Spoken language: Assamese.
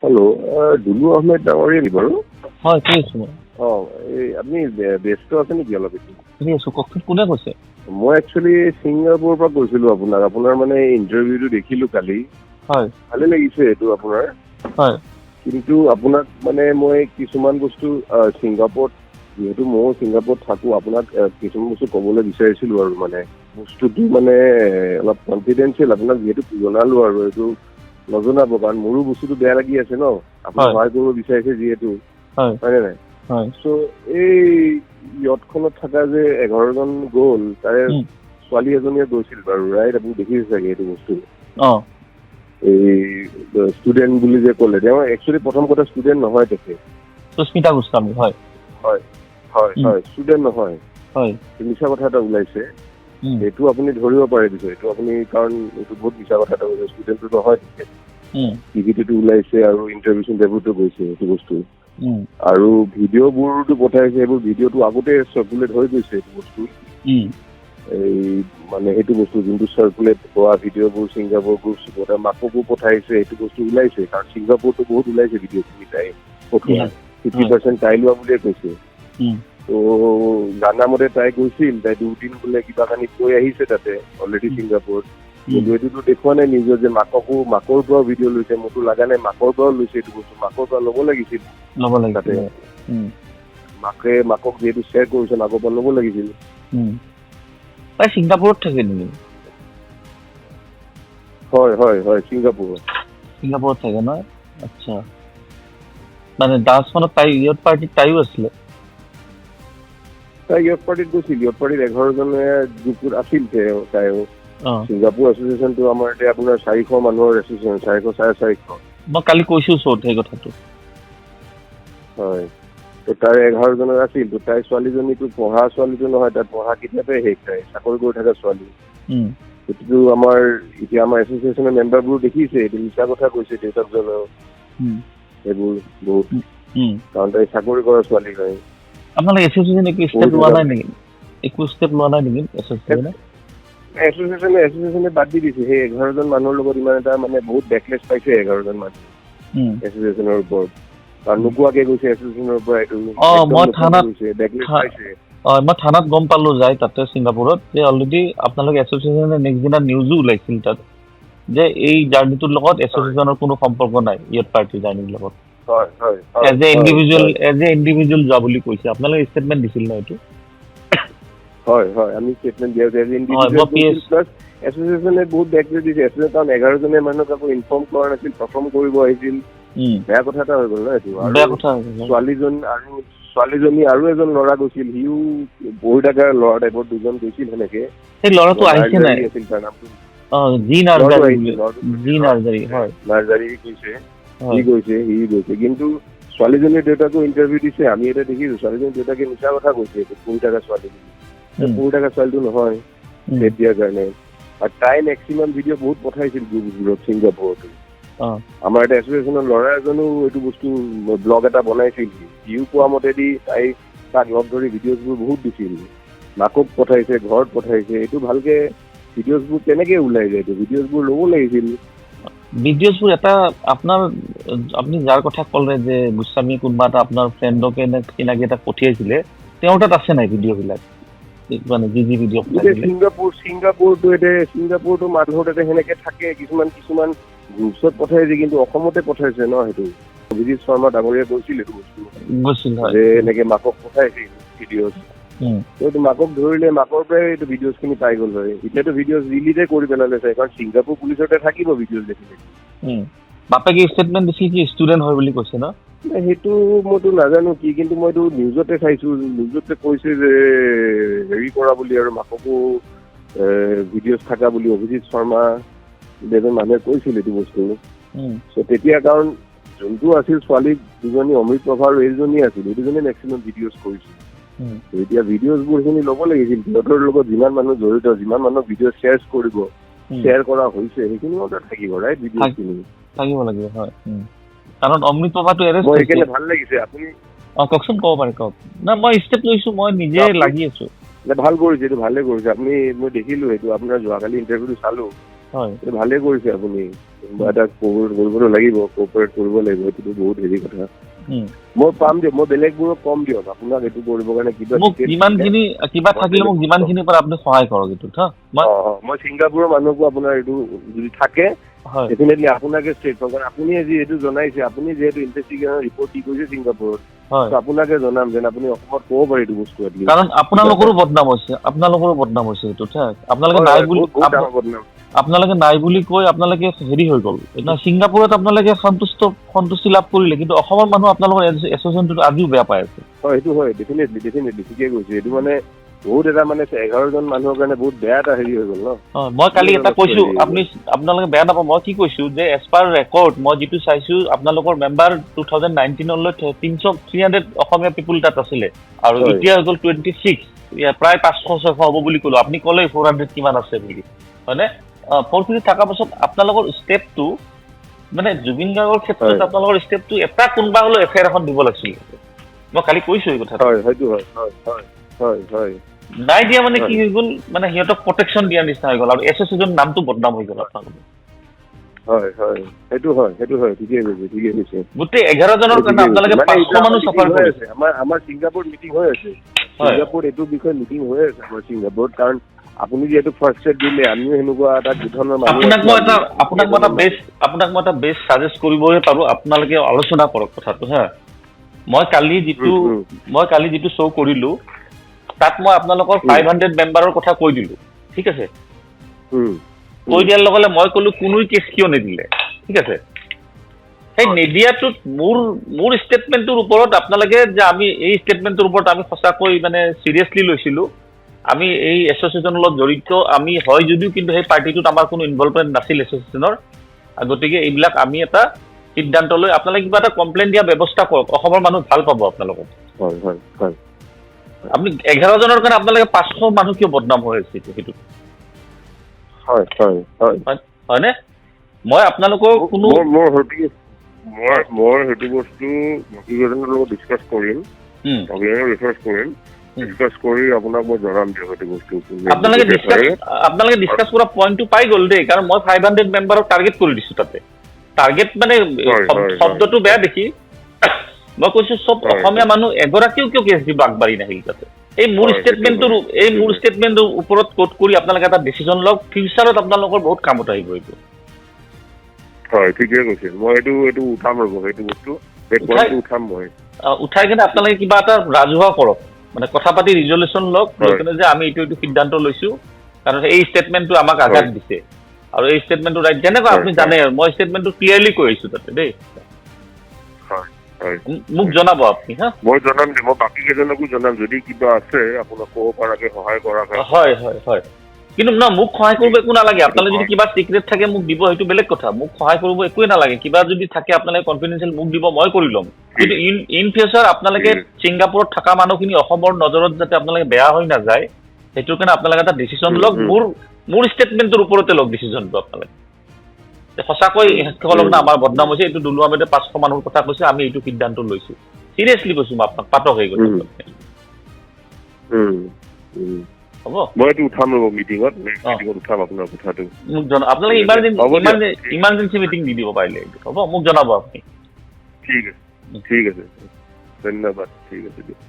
হেল্ল', দুলু আহমেদ ডাঙৰীয়া নি বাৰু? হয়, কি আছো মই? এই আপুনি ব্যস্ত আছে নেকি অলপ? শুনি আছো, কওকচোন কোনে কৈছে? মই একচুৱেলি ছিংগাপুৰৰ পৰা কৈছিলো আপোনাৰ মানে ইণ্টাৰভিউটো দেখিলো কালি। হয়। ভালে লাগিছে এইটো আপোনাৰ। হয়। কিন্তু আপোনাক মানে মই কিছুমান বস্তু ছিংগাপুৰত, যিহেতু ময়ো ছিংগাপুৰত থাকো, আপোনাক কিছুমান বস্তু ক'বলৈ বিচাৰিছিলো আৰু মানে বস্তুটো মানে অলপ কনফিডেঞ্চিয়েল, আপোনাক যিহেতু জনালো আৰু এইটো নজনাব, কাৰণ মোৰো বস্তুটো বেয়া লাগি আছে ন, আপুনি সহায় কৰিব বিচাৰিছে যিহেতু, হয়নে নাই? চ' এই ইয়টখনত থকা যে 11জন গ'ল, তাৰে ছোৱালী এজনীয়ে গৈছিল বাৰু, ৰাইট? আপুনি দেখিছে চাগে এইটো বস্তু। এই ষ্টুডেণ্ট বুলি যে ক'লে, তেওঁ একচুৱেলি প্ৰথম কথা ষ্টুডেণ্ট নহয় তেখেত। সুস্মিতা গোস্বামী। হয় হয় হয় হয়, ষ্টুডেণ্ট নহয়। হয়, মিছা কথা এটা ওলাইছে, এইটো আপুনি ধৰিব পাৰে পিছত, এইটো আপুনি, কাৰণ এইটো বহুত মিছা কথা এটা ওলাইছে, ষ্টুডেণ্টটো নহয় তেখেত। টিভিটোতো ওলাইছে আৰু ইণ্টাৰভিউটো গৈছে এইটো বস্তু। আৰু ভিডিঅ'বোৰতো পঠাইছে, সেইবোৰ ভিডিঅ'টো আগতে চাৰ্কুলেট হৈ গৈছে এইটো বস্তু। এই মানে সেইটো বস্তু যোনটো চাৰ্কুলেট হোৱা ভিডিঅ'বোৰ ছিংগাপুৰ গ্ৰুপ মাককো পঠাইছে, এইটো বস্তু ওলাইছে, কাৰণ ছিংগাপুৰতো বহুত ওলাইছে ভিডিঅ'খিনি তাই পঠোৱা, 50% তাই লোৱা বুলিয়ে কৈছে। ত' জানা মতে তাই গৈছিল, তাই 2 দিন বোলে কিবা কানি কৈ আহিছে তাতে অলৰেডি ছিংগাপুৰত, কিন্তু এইটোতো দেখুওৱা নাই নিজৰ যে মাকৰ পৰাও ভিডিঅ' লৈছে। মোৰতো লগা নাই মাকৰ পৰাও লৈছে এইটো বস্তু, মাকৰ পৰা ল'ব লাগিছিল তাতে। মাকক যিহেতু শ্বেয়াৰ কৰিছে, মাকৰ পৰা ল'ব লাগিছিল। তাই ছিংগাপুৰত থাকে নেকি? হয় হয় হয়, ছিংগাপুৰত থাকে ন? আচ্ছা, মানে ডান্সখনত তাই ইয়ট পাৰ্টিত তাইও আছিলে? তাই ইয়ট পাৰ্টিত গৈছিল, ইয়ট পাৰ্টিত 11জনে গ্ৰুপটোত আছিল তাইও। ছিংগাপুৰ এছ'চিয়েশ্যনটো আমাৰ এতিয়া আপোনাৰ 400 মানুহৰ এছ'চিয়েশ্যন, 400-450। মই কালি কৈছো চোত সেই কথাটো। হয়, তো তাই 11জনৰ আছিল। তো তাই ছোৱালীজনীটো পঢ়া ছোৱালীটো নহয়, তাই পঢ়া কিতাপে শেষ, তাই চাকৰি কৰি থকা ছোৱালী। সেইটোতো আমাৰ এতিয়া আমাৰ এছ'চিয়েশ্যনৰ মেম্বাৰবোৰ দেখিছে, এইটো মিছা কথা কৈছে দেউতাকজনেও, সেইবোৰ বহুত, কাৰণ তাই চাকৰি কৰা ছোৱালী হয়। আপোনালোকে এছ'চিয়েশ্যনে একো ষ্টেপ লোৱা নাই নেকি? একো ষ্টেপ লোৱা নাই নেকি এছ'চিয়েশ্যনে? এছ'চিয়েশ্যনে বাদ দি দিছে। সেই 11জন মানুহৰ লগত ইমান এটা মানে বহুত বেকলেছ পাইছে 11জন মানুহ এছ'চিয়েশ্যনৰ ওপৰত, কাৰণ নোকোৱাকে গৈছে এছ'চিয়েশ্যনৰ পৰা, এইটো মই থানাত গম পালো যাই তাতে ছিংগাপুৰত, যে অলৰেডি আপোনালোকে এছ'চিয়েশ্যনে নেক্সট দিনা নিউজো ওলাইছিল তাত, যে এই জাৰ্ণিটোৰ লগত এছ'চিয়েশ্যনৰ কোনো সম্পৰ্ক নাই, ইয়ট পাৰ্টিৰ জাৰ্ণিৰ লগত। এজ এ ইণ্ডিভিজুৱেল যোৱা বুলি কৈছে। আপোনালোকে ষ্টেটমেণ্ট দিছিল ন এইটো? হয় হয়, আমি ষ্টেটমেণ্ট দিয়া হৈছে। এছ'চিয়েশ্যনে বহুত বেকলেছ দিছে, কাৰণ 11জনে মানুহক আকৌ ইনফৰ্ম কৰা নাছিল, পাৰফৰ্ম কৰিব আহিছিল। বেয়া কথা এটা হৈ গ'ল ন এইটো। আৰু ছোৱালীজনী আৰু এজন ল'ৰা গৈছিল, সিও বহি থকা ল'ৰা টাইপৰ, 2জন গৈছিল সেনেকে। সেই ল'ৰাটো আহিছে নাই? আছিল তাৰ নামটো, সি গৈছে। কিন্তু ছোৱালীজনীৰ দেউতাকো ইণ্টাৰভিউ দিছে, আমি এটা দেখিছো, ছোৱালীজনীৰ দেউতাকে মিছা কথা কৈছে পঢ়ি থকা ছোৱালী বুলি। পঢ়ি থকা ছোৱালীটো নহয় ডেট দিয়াৰ কাৰণে। আৰু তাই মেক্সিমাম ভিডিঅ' বহুত পঠাইছিল গ্ৰুপবোৰত ছিংগাপুৰতো। আমাৰ এটা এছ'চিয়েশ্যনৰ ল'ৰা এজনো এইটো বস্তু ব্লগ এটা বনাইছিল, সিও কোৱা মতেদি তাক লগ ধৰি ভিডিঅ'জবোৰ বহুত দিছিল, মাকক পঠাইছে, ঘৰত পঠাইছে। এইটো ভালকে ভিডিঅ'জবোৰ কেনেকে ওলাই যায়? এইটো ভিডিঅ'জবোৰ ল'ব লাগিছিল। ভিডিঅ'জবোৰ এটা আপুনি যাৰ কথা ক'লে যে গোস্বামী কোনোবা এটা আপোনাৰ ফ্ৰেণ্ডকে কেনেকে এটা পঠিয়াইছিলে, তেওঁৰ তাত আছে নাই ভিডিঅ'বিলাক? মানে যি ভিডিঅ' ছিংগাপুৰটো মানুহৰ তাতে সেনেকে থাকে, কিছুমান গ্ৰুপছত পঠাইছে, কিন্তু অসমতে পঠাইছে ন সেইটো। অভিজিত শৰ্মা ডাঙৰীয়াই কৈছিল এইটো বস্তু, যে এনেকে মাকক পঠাইছিল ভিডিঅ'। এইটো মাকক ধৰিলে, মাকৰ পৰাই এইটো ভিডিঅ'জখিনি পাই গ'ল হয়। এতিয়াতো ভিডিঅ'জ ৰিলিজে কৰি পেলালে চাই, কাৰণ ছিংগাপুৰ পুলিচতে থাকিব ভিডিঅ'জ দেখিলে। বাপেকে ষ্টেটমেণ্ট দিছিল কি ষ্টুডেণ্ট হয় বুলি কৈছে ন? সেইটো মইতো নাজানো কি, কিন্তু মইতো নিউজতে চাইছো, নিউজতে কৈছে যে হেৰি কৰা বুলি, আৰু মাককো ভিডিঅ'জ থকা বুলি অভিজিত শৰ্মা এজন মানুহে কৈছিল এইটো বস্তু। চ' তেতিয়া কাৰণ যোনটো আছিল ছোৱালী 2জনী, অমৃত প্ৰভা আৰু এইজনী আছিল, এই 2জনে মেক্সিমাম ভিডিঅ'জ কৰিছিল। এতিয়া ভিডিঅ'জবোৰ খিনি ল'ব লাগিছিল, সিহঁতৰ লগত যিমান মানুহ জড়িত, যিমান মানুহ ভিডিঅ' শ্বেয়াৰ কৰা হৈছে, সেইখিনি মতে থাকিব, ৰাইট? ভিডিঅ'খিনি থাকিব লাগিব, হয়। কাৰণ অমৃত প্ৰভাটো এৰেষ্ট হৈছে, সেইকাৰণে ভাল লাগিছে। আপুনি কওকচোন, ক'ব পাৰে, কওক না। মই ষ্টেপ লৈছো, মই নিজে লাগি আছো। ভাল কৰিছে, এইটো ভালে কৰিছে আপুনি। মই দেখিলো সেইটো আপোনাৰ যোৱাকালি ইণ্টাৰভিউটো চালো। এইটো ভালে কৰিছে আপুনি, কোনোবা এটা কোঅপাৰেট কৰিব লাগিব, কোঅপাৰেট কৰিব লাগিব, এইটো বহুত হেৰি কথা। মই পাম দিয়ক, মই বেলেগবোৰক কম দিয়ক, আপোনাক এইটো কৰিবৰ কাৰণে যিমানখিনি কিবা থাকিলে মোক যিমানখিনি পৰা আপুনি সহায় কৰক এইটোত। মই ছিংগাপুৰৰ মানুহকো আপোনাৰ এইটো যদি থাকে ডেফিনেটলি আপোনাকে ষ্ট্ৰেট কাৰণ আপুনি আজি এইটো জনাইছে, আপুনি যিহেতু ইনভেষ্টিগেশ্যন ৰিপৰ্ট দি কৰিছে ছিংগাপুৰত, আপোনাকে জনাম যেন আপুনি অসমত ক'ব পাৰে এইটো বস্তু। কাৰণ আপোনালোকৰো বদনাম হৈছে, এইটোত। আপোনালোকে নাই বুলি আপোনালোকে নাই বুলি কৈ আপোনালোকে হেৰি হৈ গ'ল। ছিংগাপুৰত আপোনালোকে সন্তুষ্টি লাভ কৰিলে, কিন্তু অসমৰ মানুহ আপোনালোকৰ এছ'চিয়েশ্যনটো আজিও বেয়া পাই আছে। সেইটো হয়, ডেফিনেটলি ঠিকে কৈছে। এইটো মানে বহুত এটা মানে 11জন মানুহৰ কাৰণে বহুত বেয়া এটা হেৰি হৈ গ'ল ন। মই কালি এটা কৈছো, আপোনালোকে বেয়া নাপাব, মই কি কৈছো যে এজ পাৰ ৰেকৰ্ড মই যিটো চাইছো আপোনালোকৰ মেম্বাৰ 2019লৈ 300 অসমীয়া পিপুল তাত আছিলে, আৰু এতিয়া হৈ গ'ল 26, প্ৰায় 500-600 হ'ব বুলি ক'লো। আপুনি ক'লে 400 কিমান আছে বুলি, হয়নে? 450 থকাৰ পাছত আপোনালোকৰ ষ্টেপটো মানে জুবিন গাৰ্গৰ ক্ষেত্ৰত আপোনালোকৰ ষ্টেপটো এটা কোনোবা হ'লেও এফআইআৰ এখন দিব লাগিছিল। মই কালি কৈছো এই কথাটো। নাই দিয়া মানে কি হৈ গ'ল, মানে সিহঁতক প্ৰটেকশ্যন দিয়াৰ নিচিনা হৈ গ'ল, আৰু এছ'চিয়েশ্যন নামটো বদনাম হৈ গ'ল আপোনালোকৰ। ঠিকে কৈছে। গোটেই 11জনৰ কাৰণে আপোনালোকে 500 মানুহ চাফাৰ কৰিছে। আমাৰ ছিংগাপুৰত মিটিং হৈ আছে, ছিংগাপুৰত এইটো বিষয়ে মিটিং হৈ আছে আমাৰ ছিংগাপুৰত। কাৰণ আপুনি যিহেতু ফাৰ্ষ্ট ছেট দিলে, আমিও সেনেকুৱা এটা গোটনৰ মানুহ। আপোনাক মই এটা বেষ্ট ছাজেষ্ট কৰিবহে পাৰোঁ, আপোনালোকে আলোচনা কৰক কথাটো। মই কালি যিটো শ্ব' কৰিলোঁ তাত মই আপোনালোকৰ 500 মেম্বাৰৰ কথা কৈ দিলোঁ, ঠিক আছে? কৈ দিয়াৰ লগে লগে মই ক'লো কোনোৱে কেছ কিয় নিদিলে, ঠিক আছে? সেই নিদিয়াটোত মোৰ ষ্টেটমেণ্টটোৰ ওপৰত আপোনালোকে যে আমি এই ষ্টেটমেণ্টটোৰ ওপৰত আমি সঁচাকৈ মানে চিৰিয়াছলি লৈছিলোঁ। আমি এই এছ'চিয়েশ্যনৰ লগত জড়িত আমি হয় যদিও, কিন্তু সেই পাৰ্টিটোত আমাৰ কোনো ইনভলভমেণ্ট নাছিল এছ'চিয়েশ্যনৰ। গতিকে এইবিলাক আমি এটা সিদ্ধান্ত লৈ আপোনালোকে কিবা এটা কমপ্লেইন দিয়া ব্যৱস্থা কৰক, অসমৰ মানুহ ভাল পাব আপোনালোকক। আপুনি 11জনৰ কাৰণে আপোনালোকে 500 মানুহ কিয় বদনাম হৈ আছে সেইটো? হয়নে? মই আপোনালোকৰ কোনো মই সেইটো বস্তু মন্ত্ৰীজনৰ লগত ডিছকাছ কৰিম, ডিছকাছ কৰি আপোনাক মই জনাম দিয়ক সেইটো বস্তু। আপোনালোকে ডিছকাছ কৰা পইণ্টটো পাই গ'ল দেই, কাৰণ মই 500 মেম্বাৰক টাৰ্গেট কৰি দিছোঁ তাতে। টাৰ্গেট মানে শব্দটো বেয়া দেখি মই কৈছোঁ চব অসমীয়া মানুহ এগৰাকীও কিয় কেছ দিব আগবাঢ়ি নাহিল তাতে। এই মোৰ ষ্টেটমেণ্টৰ ওপৰত কোট কৰি আপোনালোকে এটা ডিচিশ্যন লওক, ফিউচাৰত আপোনালোকৰ বহুত কামত আহিব এইটো। ঠিকে কৈছে। মই এইটো উঠাম ৰ'ব, সেইটো বস্তু উঠাম মই। উঠাই কিনে আপোনালোকে কিবা এটা ৰাজহুৱা কৰক, মানে কথা পাতি ৰিজলিউশ্যন লওক, লৈ কিনে যে আমি এইটো সিদ্ধান্ত লৈছোঁ, কাৰণ এই ষ্টেটমেণ্টটো আমাক আঘাত দিছে, আৰু এই ষ্টেটমেণ্টটো ৰাইট যেনেকুৱা আপুনি জানে, মই ষ্টেটমেণ্টটো ক্লিয়াৰলি কৈ আহিছোঁ তাতে দেই। মোক জনাব আপুনি। মই জনাম দিম, মই বাকী কেইজনকো জনাম যদি কিবা আছে আপোনাক ক'ব পৰাকে সহায় কৰা। হয়। কিন্তু মোক সহায় কৰিব একো নালাগে, আপোনালোকে যদি কিবা চিক্ৰেট থাকে মোক দিব, সেইটো বেলেগ কথা। মোক সহায় কৰিব একোৱে নালাগে, কিবা যদি থাকে আপোনালোকে কনফিডেঞ্চিয়েল মোক দিব, মই কৰি ল'ম। কিন্তু ইন ফিউচাৰ আপোনালোকে ছিংগাপুৰত থকা মানুহখিনি অসমৰ নজৰত যাতে আপোনালোকে বেয়া হৈ নাযায়, সেইটোৰ কাৰণে আপোনালোকে এটা ডিচিশ্যন লওক। মোৰ ষ্টেটমেণ্টটোৰ ওপৰতে লওক ডিচিশ্যনটো আপোনালোকে। সঁচাকৈ শিক্ষকসকলক না আমাৰ বদনাম হৈছে, এইটো দুলু আহমেদে 500 মানুহৰ কথা কৈছে, আমি এইটো সিদ্ধান্ত লৈছোঁ। চিৰিয়াছলি কৈছোঁ মই আপোনাক, পাতক হৈ গৈছে। হ'ব, মই এইটো উঠাম ৰ'ব মিটিঙত উঠাম আপোনাৰ কথাটো। মোক জনাব, আপোনালোকে ইমাৰ্জেঞ্চি মিটিং দি দিব পাৰিলে এইটো। হ'ব, মোক জনাব আপুনি। ঠিক আছে, ধন্যবাদ। ঠিক আছে দিয়ক।